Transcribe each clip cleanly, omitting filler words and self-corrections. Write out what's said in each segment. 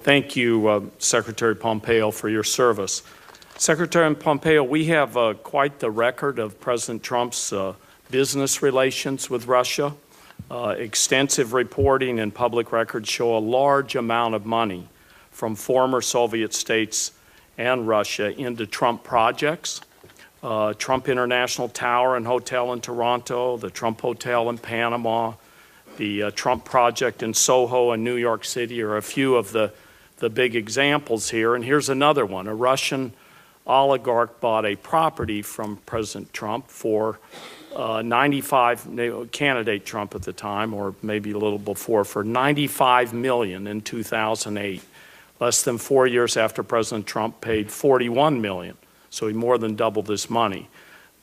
Thank you, Secretary Pompeo, for your service. Secretary Pompeo, we have quite the record of President Trump's business relations with Russia. Extensive reporting and public records show a large amount of money from former Soviet states and Russia into Trump projects. Trump International Tower and Hotel in Toronto, the Trump Hotel in Panama, the Trump project in Soho and New York City are a few of the big examples here. And here's another one. A Russian oligarch bought a property from President Trump for candidate Trump at the time, or maybe a little before, for $95 million in 2008. Less than 4 years after President Trump paid $41 million. So he more than doubled this money.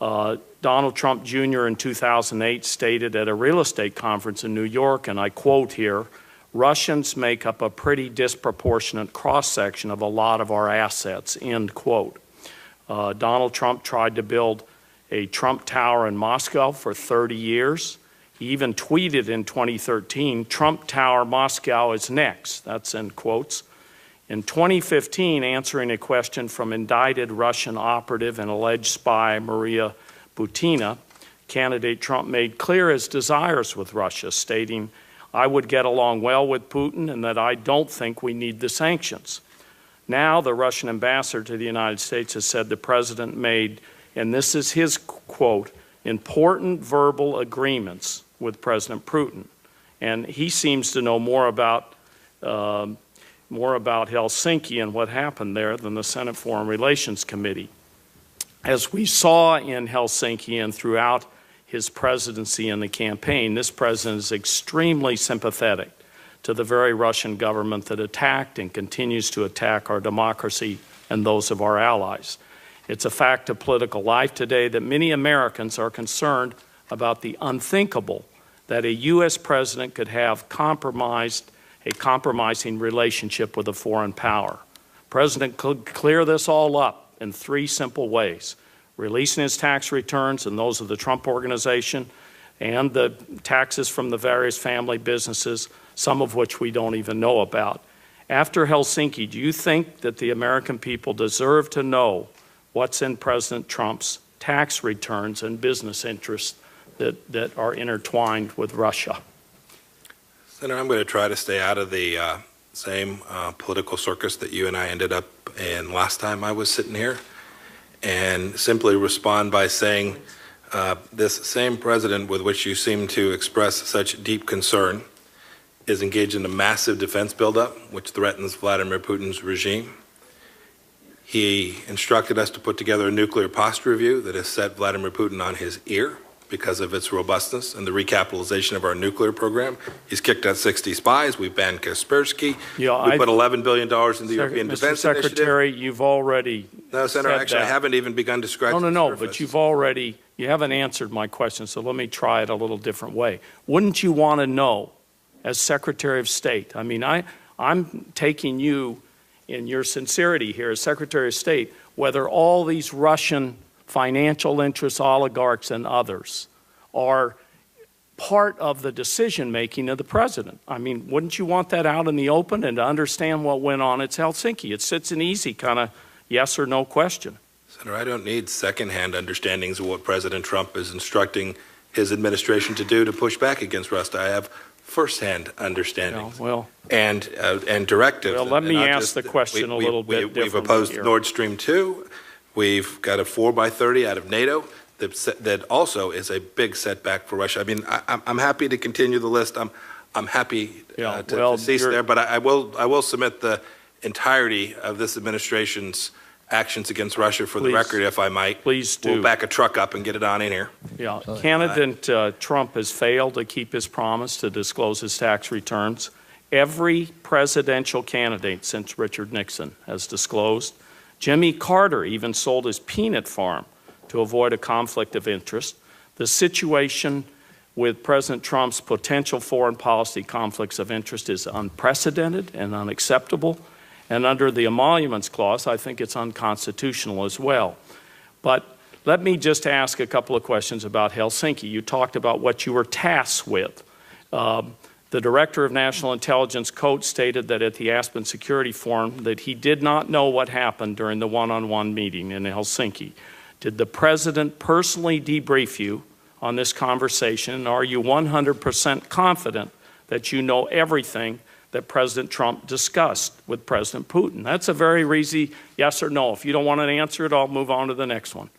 Donald Trump Jr. in 2008 stated at a real estate conference in New York, and I quote here, "Russians make up a pretty disproportionate cross-section of a lot of our assets," end quote. Donald Trump tried to build a Trump Tower in Moscow for 30 years. He even tweeted in 2013, "Trump Tower Moscow is next," that's in quotes. In 2015, answering a question from indicted Russian operative and alleged spy Maria Butina, candidate Trump made clear his desires with Russia, stating, "I would get along well with Putin and that I don't think we need the sanctions." Now the Russian ambassador to the United States has said the president made, and this is his quote, "important verbal agreements with President Putin." And he seems to know more about Helsinki and what happened there than the Senate Foreign Relations Committee. As we saw in Helsinki and throughout his presidency and the campaign, this president is extremely sympathetic to the very Russian government that attacked and continues to attack our democracy and those of our allies. It's a fact of political life today that many Americans are concerned about the unthinkable, that a U.S. president could have a compromising relationship with a foreign power. The president could clear this all up in 3 simple ways: releasing his tax returns and those of the Trump Organization and the taxes from the various family businesses, some of which we don't even know about. After Helsinki, do you think that the American people deserve to know what's in President Trump's tax returns and business interests that are intertwined with Russia? Senator, I'm going to try to stay out of the same political circus that you and I ended up in last time I was sitting here, and simply respond by saying this same president with which you seem to express such deep concern is engaged in a massive defense buildup which threatens Vladimir Putin's regime. He instructed us to put together a nuclear posture review that has set Vladimir Putin on his ear because of its robustness and the recapitalization of our nuclear program. He's kicked out 60 spies. We've banned Kaspersky. Yeah, we put $11 billion in the European Defense Initiative. Mr. Secretary, you've already No, Senator, actually, I haven't even begun to scratch the surface. But you haven't answered my question, so let me try it a little different way. Wouldn't you want to know, as Secretary of State, I mean, I'm taking you in your sincerity here as Secretary of State, whether all these Russian financial interests, oligarchs, and others are part of the decision-making of the president. I mean, wouldn't you want that out in the open and to understand what went on at Helsinki? It's an easy kind of yes or no question. Senator, I don't need second-hand understandings of what President Trump is instructing his administration to do to push back against Russia. I have first-hand understandings and directives. Well, let me ask the question a little bit differently. We've opposed here. Nord Stream 2. We've got a 4x30 out of NATO that also is a big setback for Russia. I mean, I'm happy to continue the list. I'm happy to cease there, but I will submit the entirety of this administration's actions against Russia for the record, if I might. Please do. We'll back a truck up and get it on in here. Yeah, candidate Trump has failed to keep his promise to disclose his tax returns. Every presidential candidate since Richard Nixon has disclosed. Jimmy Carter even sold his peanut farm to avoid a conflict of interest. The situation with President Trump's potential foreign policy conflicts of interest is unprecedented and unacceptable. And under the Emoluments Clause, I think it's unconstitutional as well. But let me just ask a couple of questions about Helsinki. You talked about what you were tasked with. The Director of National Intelligence, Coates, stated that at the Aspen Security Forum that he did not know what happened during the one-on-one meeting in Helsinki. Did the President personally debrief you on this conversation, and are you 100% confident that you know everything that President Trump discussed with President Putin? That's a very easy yes or no. If you don't want to answer it, I'll move on to the next one.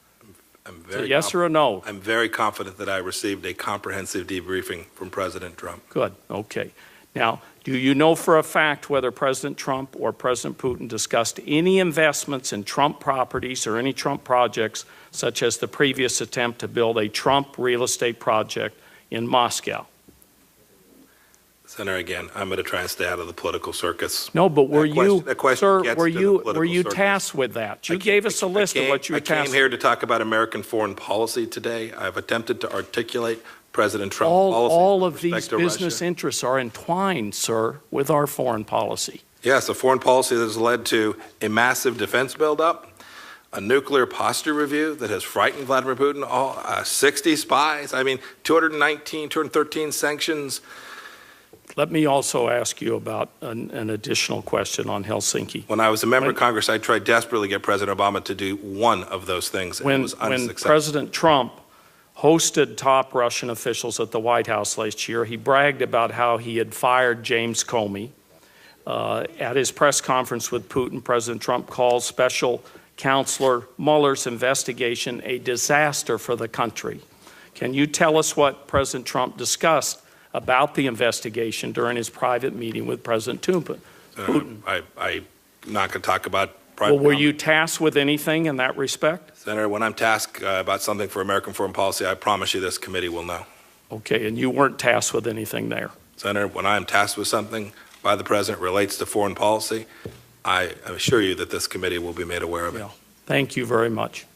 So yes or a no? I'm very confident that I received a comprehensive debriefing from President Trump. Good, okay. Now, do you know for a fact whether President Trump or President Putin discussed any investments in Trump properties or any Trump projects, such as the previous attempt to build a Trump real estate project in Moscow? Senator, again, I'm going to try and stay out of the political circus. No, but were you, sir, were were you tasked with that? You gave us a list of what you were tasked with. I came here to talk about American foreign policy today. I've attempted to articulate President Trump's policy. All of these business interests are entwined, sir, with our foreign policy. Yes, a foreign policy that has led to a massive defense buildup, a nuclear posture review that has frightened Vladimir Putin, 60 spies, 213 sanctions. Let me also ask you about an additional question on Helsinki. When I was a member of Congress, I tried desperately to get President Obama to do one of those things, and it was unsuccessful. When President Trump hosted top Russian officials at the White House last year, he bragged about how he had fired James Comey. At his press conference with Putin, President Trump called Special Counselor Mueller's investigation a disaster for the country. Can you tell us what President Trump discussed about the investigation during his private meeting with President Putin? I'm not going to talk about private. Well, were you tasked with anything in that respect? Senator, when I'm tasked about something for American foreign policy, I promise you this committee will know. Okay, and you weren't tasked with anything there? Senator, when I'm tasked with something by the President relates to foreign policy, I assure you that this committee will be made aware of it. Yeah. Thank you very much.